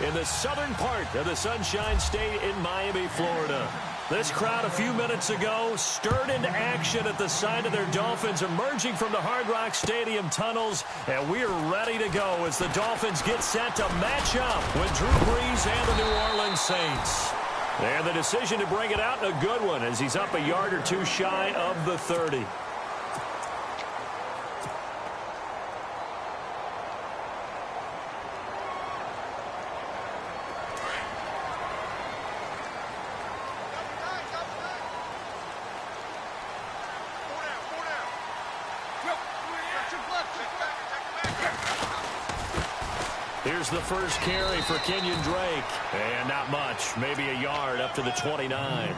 in the southern part of the Sunshine State in Miami, Florida. This crowd a few minutes ago stirred into action at the sight of their Dolphins emerging from the Hard Rock Stadium tunnels, and we're ready to go as the Dolphins get set to match up with Drew Brees and the New Orleans Saints. And the decision to bring it out, a good one, as he's up a yard or two shy of the 30. Here's the first carry for Kenyon Drake. And not much, maybe a yard up to the 29.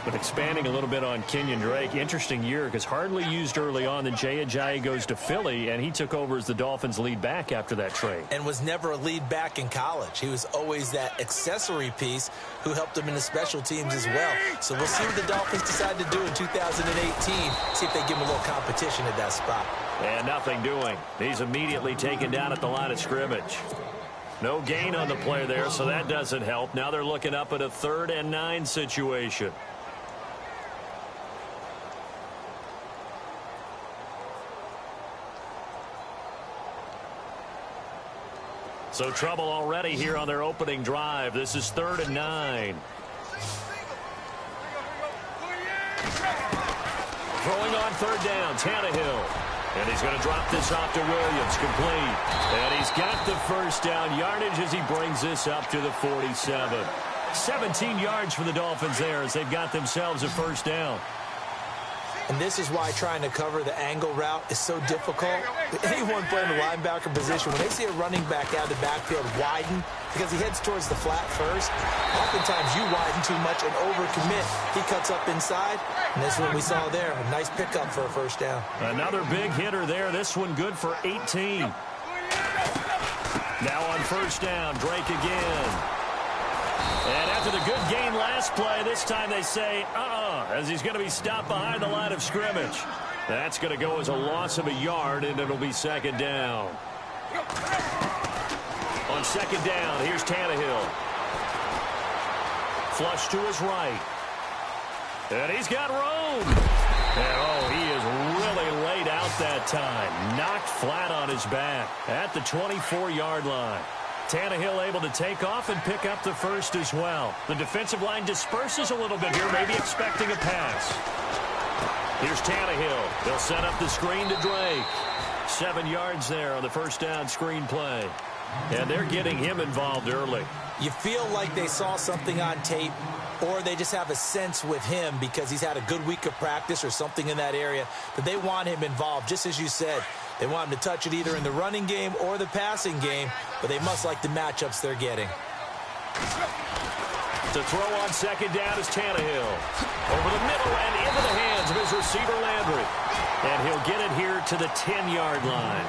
But expanding a little bit on Kenyon Drake, interesting year because hardly used early on. Then Jay Ajayi goes to Philly, and he took over as the Dolphins' lead back after that trade. And was never a lead back in college. He was always that accessory piece who helped him in the special teams as well. So we'll see what the Dolphins decide to do in 2018. See if they give him a little competition at that spot. And nothing doing. He's immediately taken down at the line of scrimmage. No gain on the play there, so that doesn't help. Now they're looking up at a 3rd and 9 situation. So trouble already here on their opening drive. This is 3rd and 9. Throwing on 3rd down, Tannehill. And he's going to drop this off to Williams, complete. And he's got the first down yardage as he brings this up to the 47. 17 yards for the Dolphins there as they've got themselves a first down. And this is why trying to cover the angle route is so difficult. Anyone playing the linebacker position, when they see a running back out of the backfield widen because he heads towards the flat first, oftentimes you widen too much and overcommit. He cuts up inside, and this is what we saw there. A nice pickup for a first down. Another big hitter there. This one good for 18. Now on first down, Drake again. And after the good gain last play, this time they say, as he's going to be stopped behind the line of scrimmage. That's going to go as a loss of a yard, and it'll be 2nd down. On 2nd down, here's Tannehill. Flush to his right. And he's got room. And, he is really laid out that time. Knocked flat on his back at the 24-yard line. Tannehill able to take off and pick up the first as well. The defensive line disperses a little bit here, maybe expecting a pass. Here's Tannehill. They'll set up the screen to Drake. 7 yards there on the first down screen play. And they're getting him involved early. You feel like they saw something on tape, or they just have a sense with him because he's had a good week of practice or something in that area that they want him involved, just as you said. They want him to touch it either in the running game or the passing game, but they must like the matchups they're getting. To throw on 2nd down is Tannehill. Over the middle and into the hands of his receiver Landry. And he'll get it here to the 10-yard line.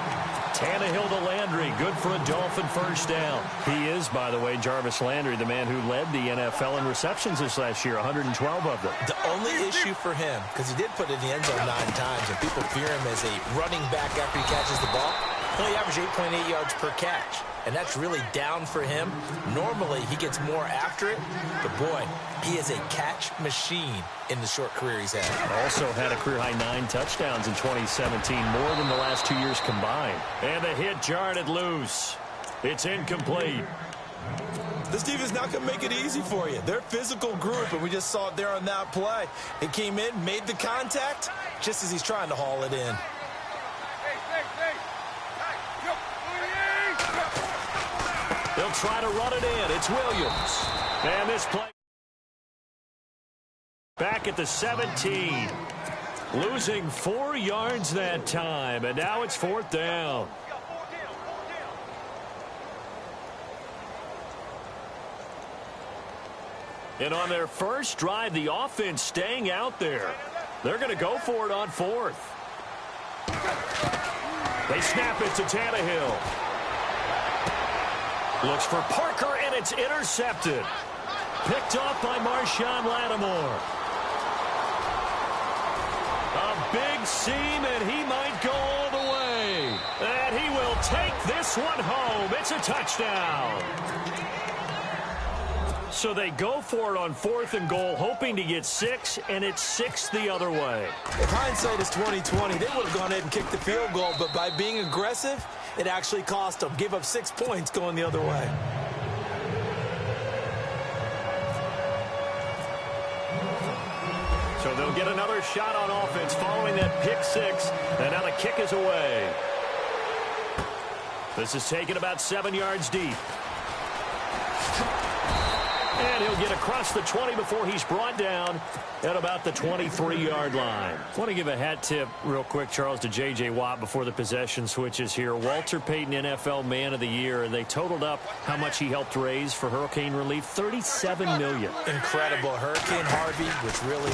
Tannehill to Landry, good for a Dolphin first down. He is, by the way, Jarvis Landry, the man who led the NFL in receptions this last year, 112 of them. The only issue for him, because he did put it in the end zone 9 times, and people fear him as a running back after he catches the ball, he only averaged 8.8 yards per catch. And that's really down for him. Normally, he gets more after it. But, boy, he is a catch machine in the short career he's had. Also had a career-high 9 touchdowns in 2017, more than the last 2 years combined. And the hit jarred it loose. It's incomplete. This team is not going to make it easy for you. They're a physical group, and we just saw it there on that play. It came in, made the contact, just as he's trying to haul it in. They'll try to run it in. It's Williams. And this play back at the 17. Losing 4 yards that time. And now it's 4th down. And on their first drive, the offense staying out there. They're going to go for it on 4th. They snap it to Tannehill. Looks for Parker, and it's intercepted. Picked off by Marshawn Lattimore. A big seam, and he might go all the way. And he will take this one home. It's a touchdown. So they go for it on 4th and goal, hoping to get 6, and it's 6 the other way. If hindsight is 20/20, they would have gone ahead and kicked the field goal, but by being aggressive, it actually cost them. Give up 6 points going the other way. So they'll get another shot on offense following that pick 6, and now the kick is away. This is taken about 7 yards deep. And he'll get across the 20 before he's brought down at about the 23-yard line. I want to give a hat tip real quick, Charles, to J.J. Watt before the possession switches here. Walter Payton, NFL Man of the Year, and they totaled up how much he helped raise for hurricane relief, $37 million. Incredible. Hurricane Harvey, which really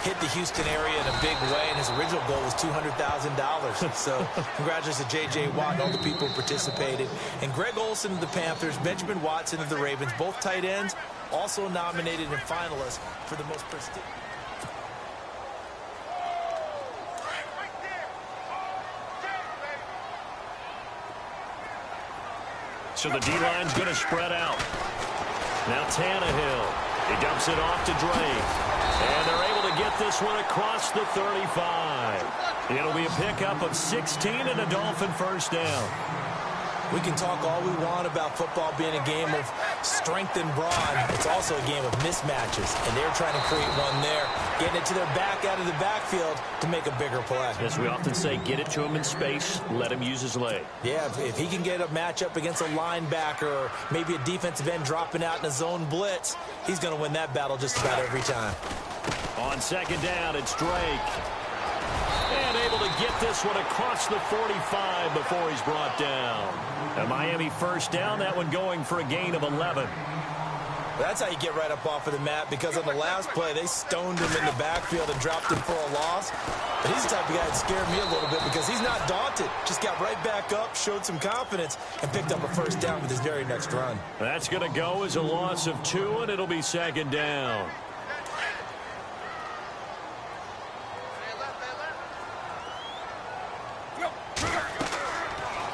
hit the Houston area in a big way, and his original goal was $200,000. So congratulations to J.J. Watt and all the people who participated. And Greg Olsen of the Panthers, Benjamin Watson of the Ravens, both tight ends, also nominated and finalists for the most prestigious. So the D-line's going to spread out. Now Tannehill. He dumps it off to Drake. And they're able to get this one across the 35. It'll be a pickup of 16 and a Dolphin first down. We can talk all we want about football being a game of strength and brawn. It's also a game of mismatches, and they're trying to create one there, getting it to their back out of the backfield to make a bigger play. As we often say, get it to him in space, let him use his leg. Yeah, if he can get a matchup against a linebacker or maybe a defensive end dropping out in a zone blitz, he's going to win that battle just about every time. On second down, it's Drake. And able to get this one across the 45 before he's brought down. A Miami first down, that one going for a gain of 11. That's how you get right up off of the mat, because on the last play, they stoned him in the backfield and dropped him for a loss. But he's the type of guy that scared me a little bit because he's not daunted. Just got right back up, showed some confidence, and picked up a first down with his very next run. That's going to go as a loss of 2, and it'll be second down.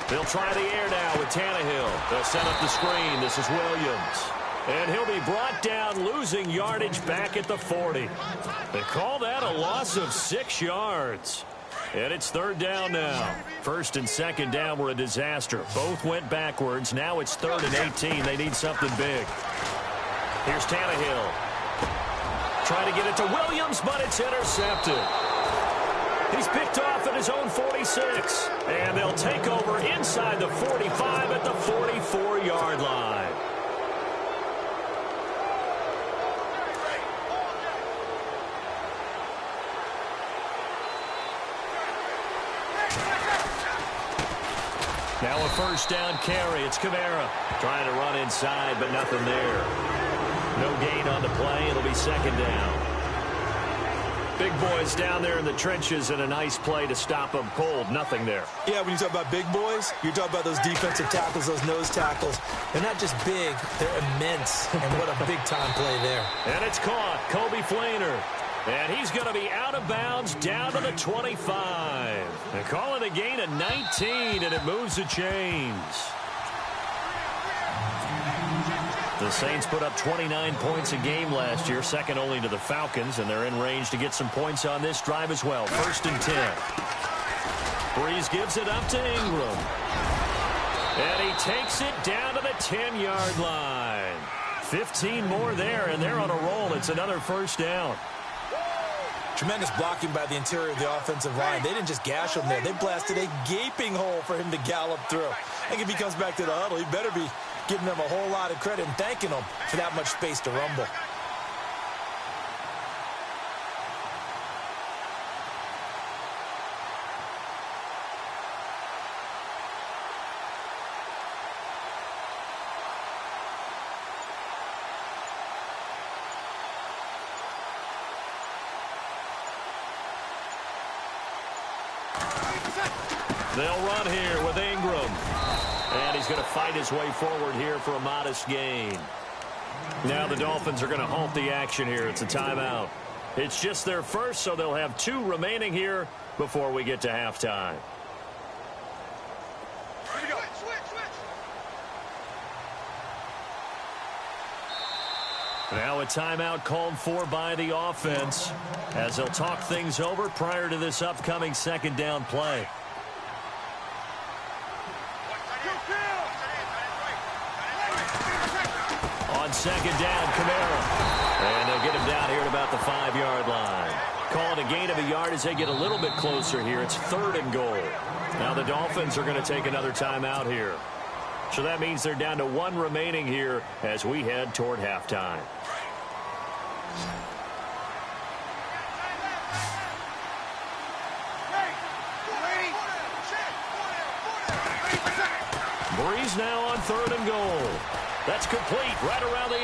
They'll try the air now with Tannehill. They'll set up the screen. This is Williams. And he'll be brought down, losing yardage back at the 40. They call that a loss of 6 yards. And it's third down now. First and second down were a disaster. Both went backwards. Now it's 3rd and 18. They need something big. Here's Tannehill. Trying to get it to Williams, but it's intercepted. He's picked off at his own 46. And they'll take over inside the 45 at the 44-yard line. Now a first down carry. It's Kamara trying to run inside, but nothing there. No gain on the play. It'll be second down. Big boys down there in the trenches, and a nice play to stop them cold. Nothing there. Yeah, when you talk about big boys, you're talking about those defensive tackles, those nose tackles. They're not just big, they're immense. And what a big-time play there. And it's caught. Kobe Flainer. And he's going to be out of bounds down to the 25. They call it a gain of 19, and it moves the chains. The Saints put up 29 points a game last year, second only to the Falcons, and they're in range to get some points on this drive as well. 1st and 10. Breeze gives it up to Ingram. And he takes it down to the 10-yard line. 15 more there, and they're on a roll. It's another first down. Tremendous blocking by the interior of the offensive line. They didn't just gash him there. They blasted a gaping hole for him to gallop through. I think if he comes back to the huddle, he better be giving them a whole lot of credit and thanking them for that much space to rumble. They'll run here with Ingram. And he's going to fight his way forward here for a modest gain. Now the Dolphins are going to halt the action here. It's a timeout. It's just their first, so they'll have 2 remaining here before we get to halftime. Now a timeout called for by the offense as they'll talk things over prior to this upcoming second down play. On second down, Kamara. And they'll get him down here at about the 5-yard line. Call it a gain of a yard as they get a little bit closer here. It's 3rd and goal. Now the Dolphins are going to take another timeout here. So that means they're down to 1 remaining here as we head toward halftime. Breeze now on 3rd and goal. That's complete right around the 8.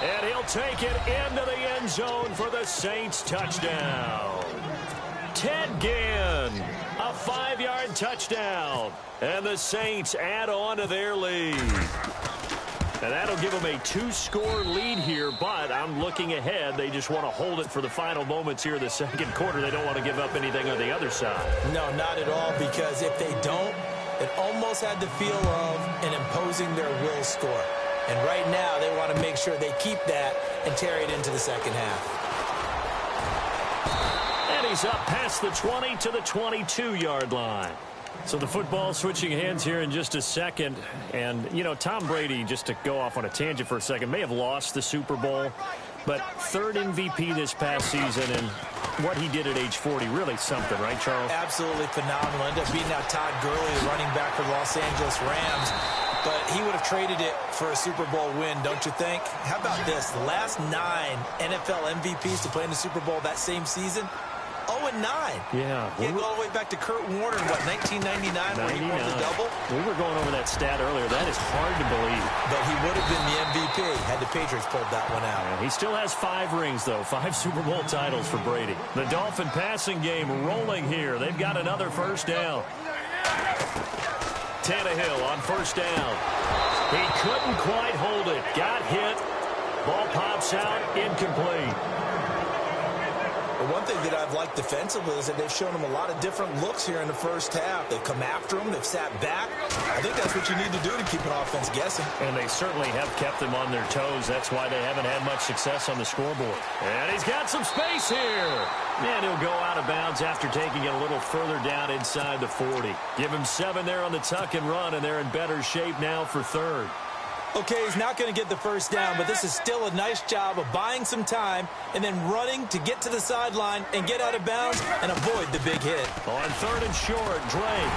And he'll take it into the end zone for the Saints touchdown. Ted Ginn, a 5-yard touchdown. And the Saints add on to their lead. And that'll give them a 2-score lead here, but I'm looking ahead. They just want to hold it for the final moments here in the second quarter. They don't want to give up anything on the other side. No, not at all, because if they don't, it almost had the feel of an imposing their will score. And right now, they want to make sure they keep that and carry it into the second half. And he's up past the 20 to the 22-yard line. So the football switching hands here in just a second. And, you know, Tom Brady, just to go off on a tangent for a second, may have lost the Super Bowl. But 3rd MVP this past season, and what he did at age 40, really something, right, Charles? Absolutely phenomenal. Ended up beating out Todd Gurley, the running back for the Los Angeles Rams. But he would have traded it for a Super Bowl win, don't you think? How about this? The last 9 NFL MVPs to play in the Super Bowl that same season, 0-9. Yeah. You go all the way back to Kurt Warner in, what, 1999 when he won the double? We were going over that stat earlier. That is hard to believe. But he would have been the MVP had the Patriots pulled that one out. Yeah, he still has 5 rings, though. 5 Super Bowl titles for Brady. The Dolphin passing game rolling here. They've got another first down. Tannehill on first down. He couldn't quite hold it. Got hit. Ball pops out. Incomplete. The one thing that I've liked defensively is that they've shown him a lot of different looks here in the first half. They've come after him. They've sat back. I think that's what you need to do to keep an offense guessing. And they certainly have kept them on their toes. That's why they haven't had much success on the scoreboard. And he's got some space here. And he'll go out of bounds after taking it a little further down inside the 40. Give him 7 there on the tuck and run, and they're in better shape now for 3rd. Okay, he's not going to get the first down, but this is still a nice job of buying some time and then running to get to the sideline and get out of bounds and avoid the big hit. On 3rd and short, Drake.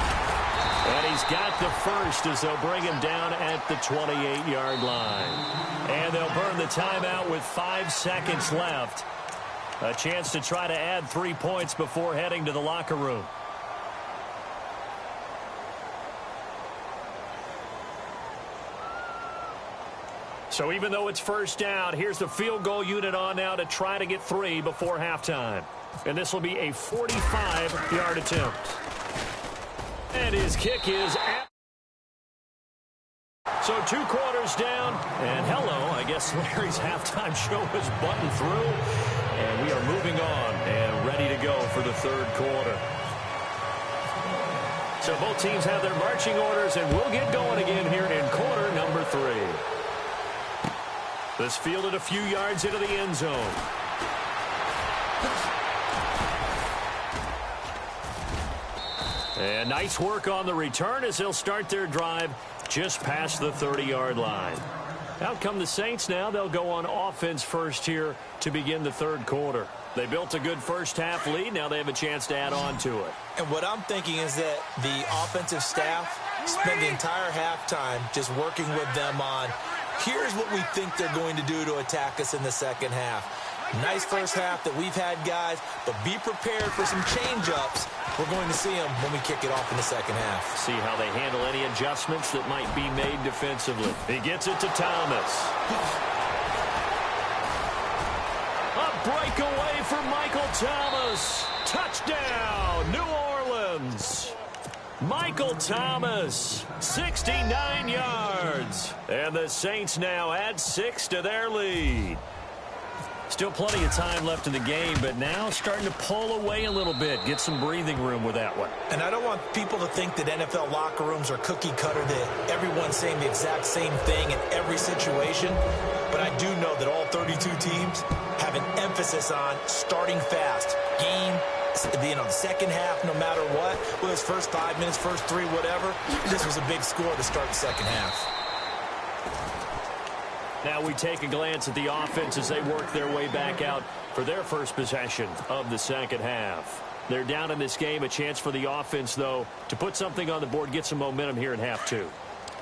And he's got the first as they'll bring him down at the 28-yard line. And they'll burn the timeout with 5 seconds left. A chance to try to add 3 points before heading to the locker room. So even though it's first down, here's the field goal unit on now to try to get 3 before halftime. And this will be a 45-yard attempt. And his kick is out. So 2 quarters down. And hello, I guess Larry's halftime show is buttoned through. And we are moving on and ready to go for the 3rd quarter. So both teams have their marching orders, and we'll get going again here in quarter number 3. This fielded a few yards into the end zone. And nice work on the return as they'll start their drive just past the 30-yard line. Out come the Saints now. They'll go on offense first here to begin the 3rd quarter. They built a good first-half lead. Now they have a chance to add on to it. And what I'm thinking is that the offensive staff spent the entire halftime just working with them on, here's what we think they're going to do to attack us in the second half. Nice first half that we've had, guys, but be prepared for some change-ups. We're going to see them when we kick it off in the second half. See how they handle any adjustments that might be made defensively. He gets it to Thomas. A breakaway for Michael Thomas. Touchdown, New Orleans. Michael Thomas, 69 yards. And the Saints now add 6 to their lead. Still plenty of time left in the game, but now starting to pull away a little bit. Get some breathing room with that one. And I don't want people to think that NFL locker rooms are cookie cutter, that everyone's saying the exact same thing in every situation. But I do know that all 32 teams have an emphasis on starting fast. Game, the second half, no matter what. Whether it's first 5 minutes, first 3, whatever. This was a big score to start the second half. Now we take a glance at the offense as they work their way back out for their first possession of the second half. They're down in this game. A chance for the offense, though, to put something on the board, get some momentum here in half 2.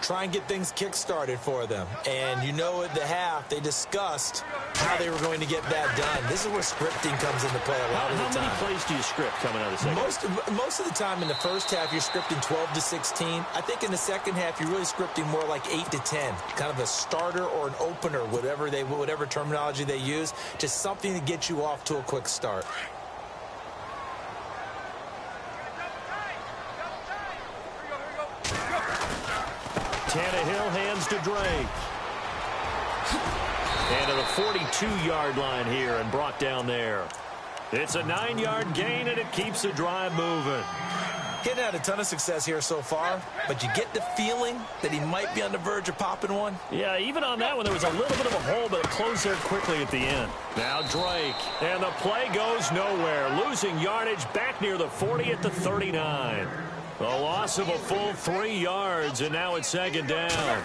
Try and get things kick-started for them. And you know at the half, they discussed how they were going to get that done. This is where scripting comes into play a lot of the time. How many plays do you script coming out of the second? Most of the time in the first half, you're scripting 12 to 16. I think in the second half, you're really scripting more like 8 to 10. Kind of a starter or an opener, whatever terminology they use. Just something to get you off to a quick start. Tannehill hands to Drake. And to the 42-yard line here and brought down there. It's a 9-yard gain, and it keeps the drive moving. Getting had a ton of success here so far, but you get the feeling that he might be on the verge of popping one. Yeah, even on that one, there was a little bit of a hole, but it closed there quickly at the end. Now Drake, and the play goes nowhere. Losing yardage back near the 40 at the 39. A loss of a full 3 yards, and now it's second down.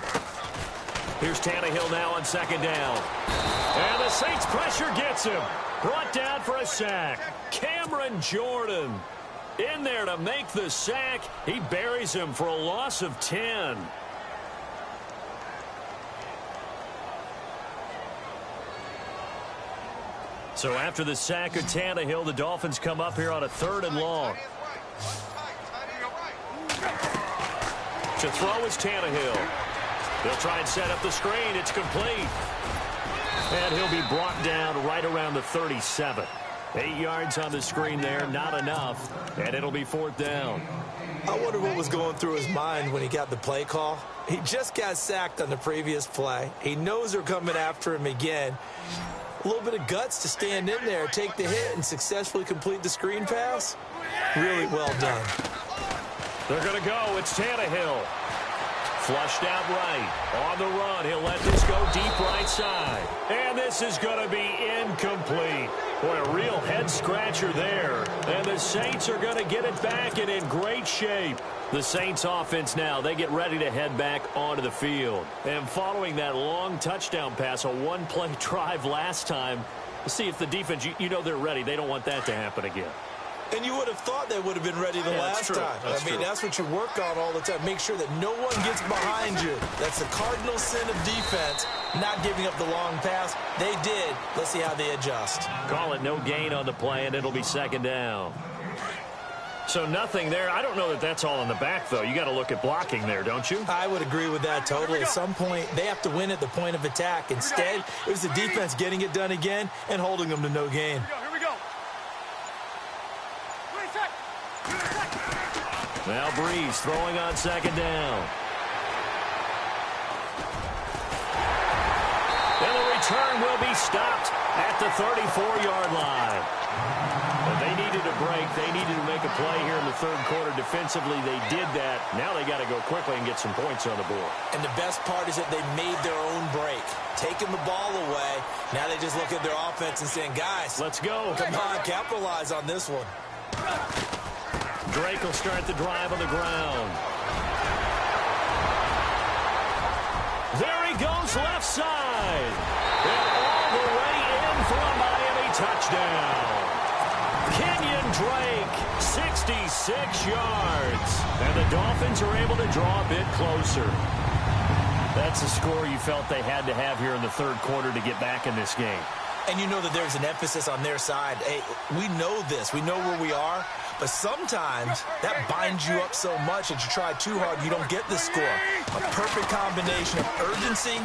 Here's Tannehill now on second down. And the Saints pressure gets him. Brought down for a sack. Cameron Jordan in there to make the sack. He buries him for a loss of 10. So after the sack of Tannehill, the Dolphins come up here on a 3rd and long. To throw is Tannehill. They'll try and set up the screen. It's complete. And he'll be brought down right around the 37. 8 yards on the screen there, not enough. And it'll be 4th down. I wonder what was going through his mind when he got the play call. He just got sacked on the previous play. He knows they're coming after him again. A little bit of guts to stand in there, take the hit, and successfully complete the screen pass. Really well done. They're going to go. It's Tannehill. Flushed out right. On the run. He'll let this go deep right side. And this is going to be incomplete. Boy, a real head-scratcher there. And the Saints are going to get it back and in great shape. The Saints offense now, they get ready to head back onto the field. And following that long touchdown pass, a one-play drive last time, we'll see if the defense, you know they're ready. They don't want that to happen again. And you would have thought they would have been ready the last time. That's what you work on all the time. Make sure that no one gets behind you. That's the cardinal sin of defense, not giving up the long pass. They did. Let's see how they adjust. Call it no gain on the play, and it'll be second down. So nothing there. I don't know that that's all in the back, though. You got to look at blocking there, don't you? I would agree with that totally. At some point, they have to win at the point of attack. Instead, it was the defense getting it done again and holding them to no gain. Now Breeze throwing on second down. And the return will be stopped at the 34-yard line. And they needed a break. They needed to make a play here in the third quarter. Defensively, they did that. Now they got to go quickly and get some points on the board. And the best part is that they made their own break. Taking the ball away. Now they just look at their offense and saying, guys, let's go. Come on, capitalize on this one. Drake will start the drive on the ground. There he goes left side. And all the way in for a Miami touchdown. Kenyon Drake, 66 yards. And the Dolphins are able to draw a bit closer. That's a score you felt they had to have here in the third quarter to get back in this game. And you know that there's an emphasis on their side. Hey, we know this. We know where we are. But sometimes that binds you up so much that you try too hard, you don't get the score. A perfect combination of urgency,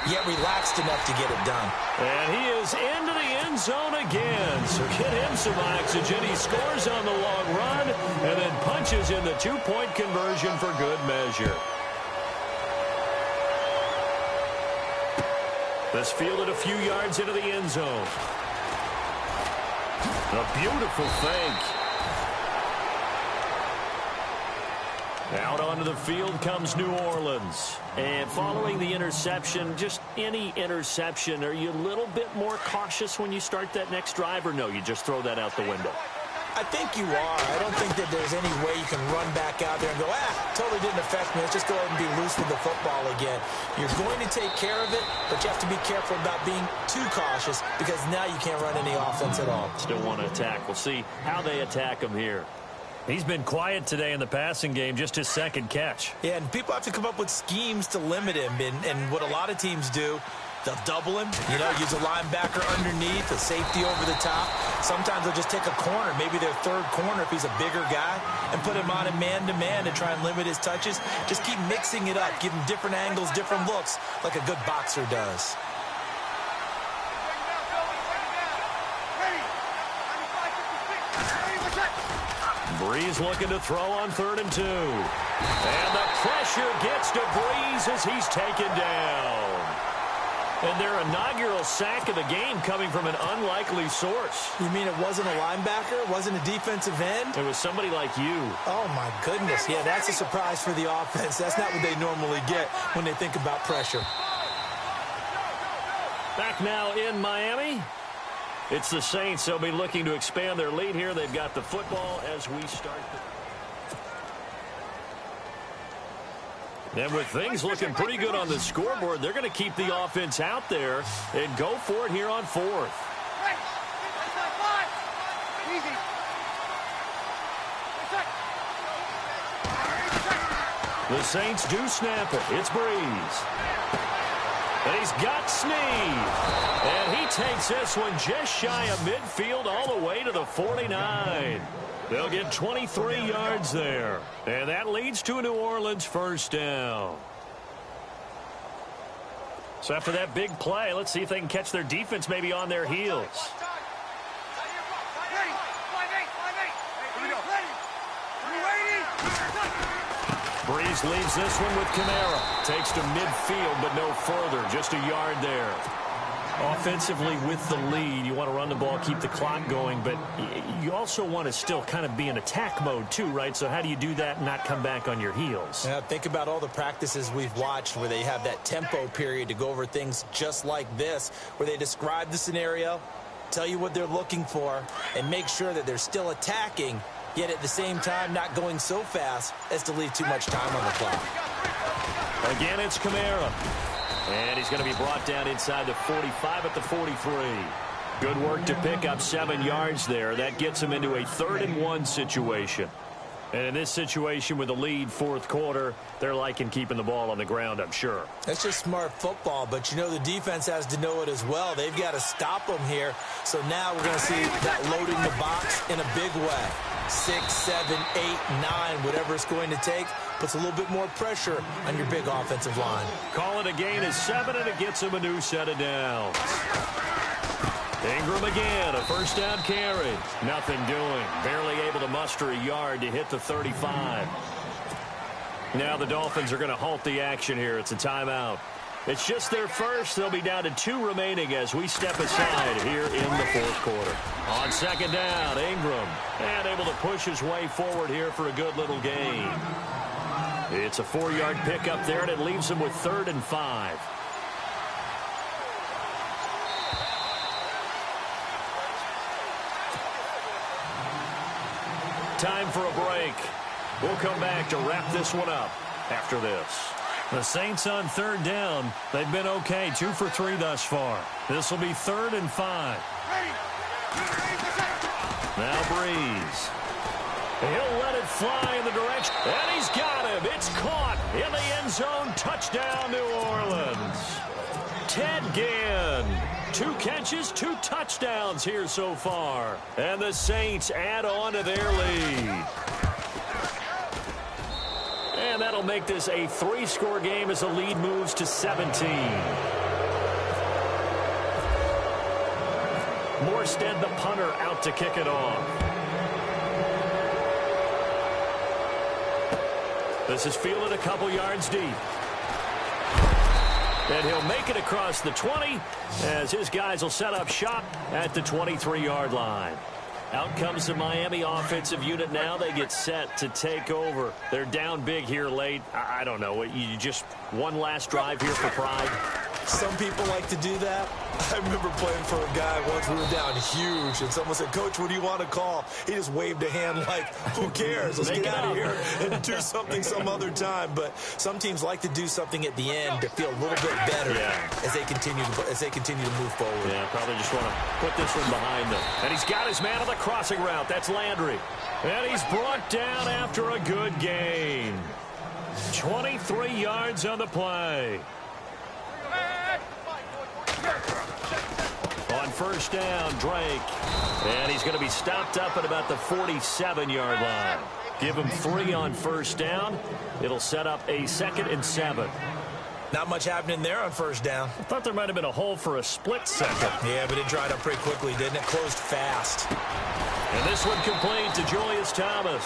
yet relaxed enough to get it done. And he is into the end zone again. So get him some oxygen. He scores on the long run and then punches in the two-point conversion for good measure. This fielded a few yards into the end zone. A beautiful fake. Out onto the field comes New Orleans. And following the interception, just any interception, are you a little bit more cautious when you start that next drive, or no, you just throw that out the window? I think you are. I don't think that there's any way you can run back out there and go, totally didn't affect me. Let's just go ahead and be loose with the football again. You're going to take care of it, but you have to be careful about being too cautious because now you can't run any offense at all. Still want to attack. We'll see how they attack him here. He's been quiet today in the passing game, just his second catch. Yeah, and people have to come up with schemes to limit him, and what a lot of teams do, they'll double him, use a linebacker underneath, a safety over the top. Sometimes they'll just take a corner, maybe their third corner if he's a bigger guy, and put him on a man-to-man to try and limit his touches. Just keep mixing it up, give him different angles, different looks, like a good boxer does. Breeze looking to throw on 3rd and 2. And the pressure gets to Breeze as he's taken down. And their inaugural sack of the game coming from an unlikely source. You mean it wasn't a linebacker? It wasn't a defensive end? It was somebody like you. Oh, my goodness. Yeah, that's a surprise for the offense. That's not what they normally get when they think about pressure. Back now in Miami. It's the Saints. They'll be looking to expand their lead here. They've got the football as we start. And with things looking pretty good on the scoreboard, they're going to keep the offense out there and go for it here on 4th. The Saints do snap it. It's Breeze. And he's got Snead. And he takes this one just shy of midfield all the way to the 49. They'll get 23 yards there. And that leads to a New Orleans first down. So after that big play, let's see if they can catch their defense maybe on their heels. Breeze leaves this one with Kamara. Takes to midfield, but no further. Just a yard there. Offensively with the lead, you want to run the ball, keep the clock going, but you also want to still kind of be in attack mode too, right? So how do you do that and not come back on your heels? Yeah, think about all the practices we've watched where they have that tempo period to go over things just like this, where they describe the scenario, tell you what they're looking for, and make sure that they're still attacking, yet at the same time not going so fast as to leave too much time on the clock. Again, it's Kamara. And he's going to be brought down inside the 45 at the 43. Good work to pick up 7 yards there. That gets him into a 3rd and 1 situation. And in this situation with the lead 4th quarter, they're liking keeping the ball on the ground, I'm sure. That's just smart football, but the defense has to know it as well. They've got to stop them here. So now we're going to see that loading the box in a big way. 6, 7, 8, 9, whatever it's going to take, puts a little bit more pressure on your big offensive line. Call it a gain of 7, and it gets him a new set of downs. Ingram again, a first down carry. Nothing doing. Barely able to muster a yard to hit the 35. Now the Dolphins are going to halt the action here. It's a timeout. It's just their first. They'll be down to 2 remaining as we step aside here in the 4th quarter. On 2nd down, Ingram. And able to push his way forward here for a good little gain. It's a 4-yard pickup there, and it leaves him with 3rd and 5. Time for a break. We'll come back to wrap this one up after this. The Saints on 3rd down. They've been okay, 2 for 3 thus far. This will be 3rd and 5. Now Breeze. He'll let it fly in the direction. And he's got him. It's caught in the end zone. Touchdown, New Orleans. Ted Ginn. 2 catches, 2 touchdowns here so far. And the Saints add on to their lead. And that'll make this a 3-score game as the lead moves to 17. Morstead, the punter, out to kick it off. This is fielded a couple yards deep. And he'll make it across the 20 as his guys will set up shop at the 23-yard line. Out comes the Miami offensive unit now. They get set to take over. They're down big here late. I don't know. You just one last drive here for pride. Some people like to do that. I remember playing for a guy once. We were down huge, and someone said, "Coach, what do you want to call?" He just waved a hand like, who cares? Let's get out of here and do something some other time. But some teams like to do something at the end to feel a little bit better as they continue to move forward. Yeah, probably just want to put this one behind them. And he's got his man on the crossing route. That's Landry. And he's brought down after a good gain. 23 yards on the play. On first down, Drake. And he's going to be stopped up at about the 47-yard line. Give him 3 on first down. It'll set up a 2nd and 7. Not much happening there on first down. I thought there might have been a hole for a split second. Yeah, but it dried up pretty quickly, didn't it? Closed fast. And this one complete to Julius Thomas.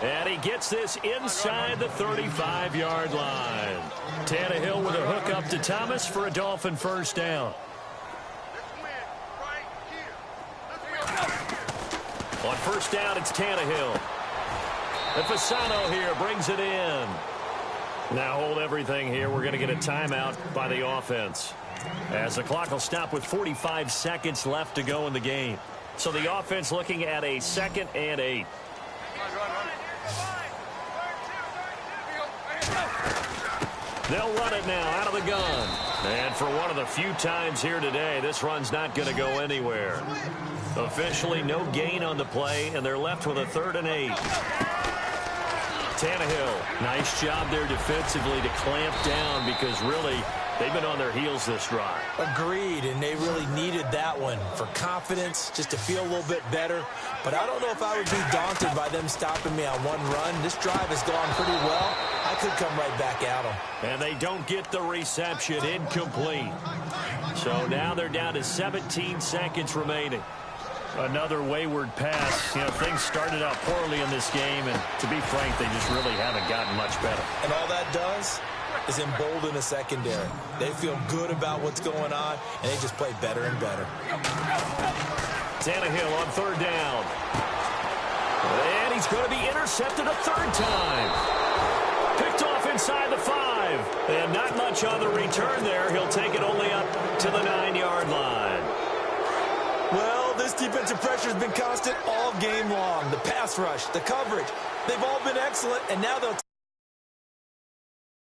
And he gets this inside the 35-yard line. Tannehill with a hook up to Thomas for a Dolphin first down. On first down, it's Tannehill. And Fasano here brings it in. Now hold everything here. We're going to get a timeout by the offense, as the clock will stop with 45 seconds left to go in the game. So the offense looking at a 2nd and 8. They'll run it now out of the gun. And for one of the few times here today, this run's not going to go anywhere. Officially no gain on the play, and they're left with a 3rd and 8. Tannehill, nice job there defensively to clamp down, because really they've been on their heels this drive. Agreed, and they really needed that one for confidence, just to feel a little bit better. But I don't know if I would be daunted by them stopping me on one run. This drive has gone pretty well. I could come right back at them. And they don't get the reception. Incomplete. So now they're down to 17 seconds remaining. Another wayward pass. You know, things started out poorly in this game, and to be frank, they just really haven't gotten much better. And all that does is embolden the secondary. They feel good about what's going on, and they just play better and better. Tannehill on 3rd down. And he's going to be intercepted a 3rd time. Picked off inside the 5. And not much on the return there. He'll take it only up to the 9-yard line. Well, this defensive pressure has been constant all game long. The pass rush, the coverage, they've all been excellent, and now they'll